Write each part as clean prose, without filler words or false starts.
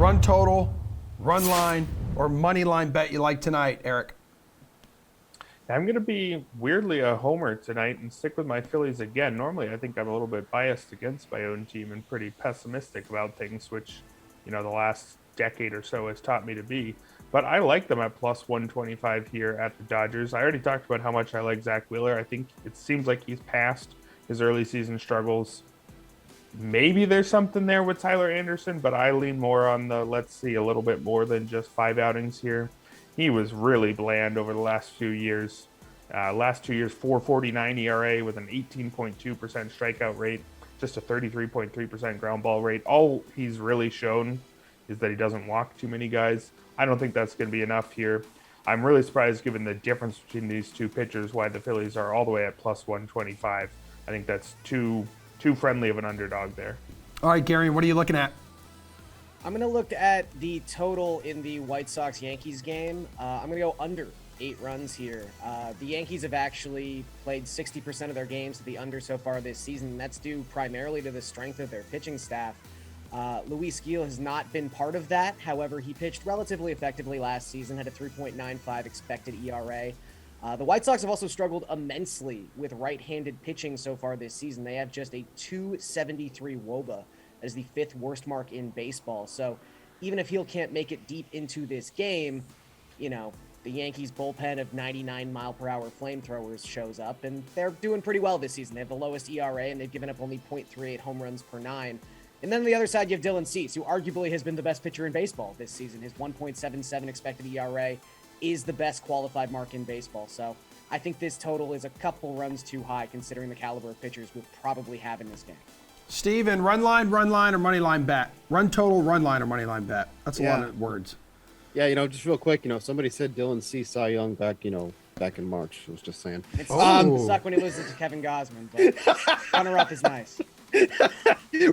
run total, run line, or money line bet you like tonight, Erik? I'm going to be weirdly a homer tonight and stick with my Phillies again. Normally, I think I'm a little bit biased against my own team and pretty pessimistic about things, which, the last decade or so has taught me to be. But I like them at plus 125 here at the Dodgers. I already talked about how much I like Zach Wheeler. I think it seems like he's past his early season struggles. Maybe there's something there with Tyler Anderson, but I lean more on the, let's see, a little bit more than just 5 outings here. He was really bland over the last few years. Last 2 years, 4.49 ERA with an 18.2% strikeout rate, just a 33.3% ground ball rate. All he's really shown is that he doesn't walk too many guys. I don't think that's going to be enough here. I'm really surprised, given the difference between these two pitchers, why the Phillies are all the way at plus 125. I think that's too friendly of an underdog there. All right, Garion, what are you looking at? I'm going to look at the total in the White Sox-Yankees game. I'm going to go under 8 runs here. The Yankees have actually played 60% of their games to the under so far this season, and that's due primarily to the strength of their pitching staff. Luis Gil has not been part of that. However, he pitched relatively effectively last season, had a 3.95 expected ERA. The White Sox have also struggled immensely with right-handed pitching so far this season. They have just a 273 WOBA. That is the 5th worst mark in baseball. So even if Gil can't make it deep into this game, the Yankees bullpen of 99-mile-per-hour flamethrowers shows up, and they're doing pretty well this season. They have the lowest ERA, and they've given up only 0.38 home runs per 9. And then on the other side, you have Dylan Cease, who arguably has been the best pitcher in baseball this season. His 1.77 expected ERA is the best qualified mark in baseball. So I think this total is a couple runs too high, considering the caliber of pitchers we'll probably have in this game. Steven, run line, or money line bet? Run total, run line, or money line bet? That's a lot of words. Yeah, just real quick, somebody said Dylan C. Cy Young back in March. I was just saying. It suck when he loses to Kevin Gausman, but runner-up is nice.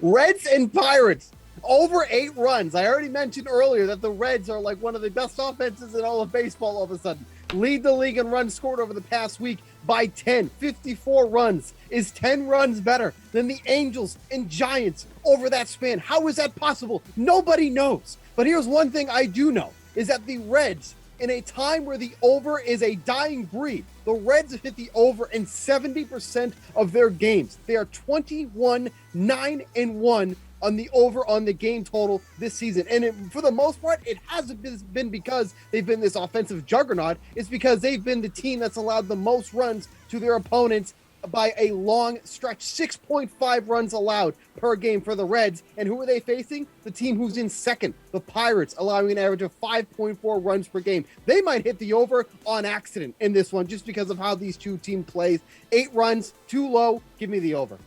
Reds and Pirates, over 8 runs. I already mentioned earlier that the Reds are like one of the best offenses in all of baseball all of a sudden. Lead the league in runs scored over the past week by 10. 54 runs is 10 runs better than the Angels and Giants over that span. How is that possible? Nobody knows. But here's one thing I do know, is that the Reds, in a time where the over is a dying breed, the Reds have hit the over in 70% of their games. They are 21-9-1 on the over on the game total this season. And for the most part, it hasn't been because they've been this offensive juggernaut. It's because they've been the team that's allowed the most runs to their opponents by a long stretch. 6.5 runs allowed per game for the Reds. And who are they facing? The team who's in second, the Pirates, allowing an average of 5.4 runs per game. They might hit the over on accident in this one just because of how these two teams play. 8 runs, too low. Give me the over.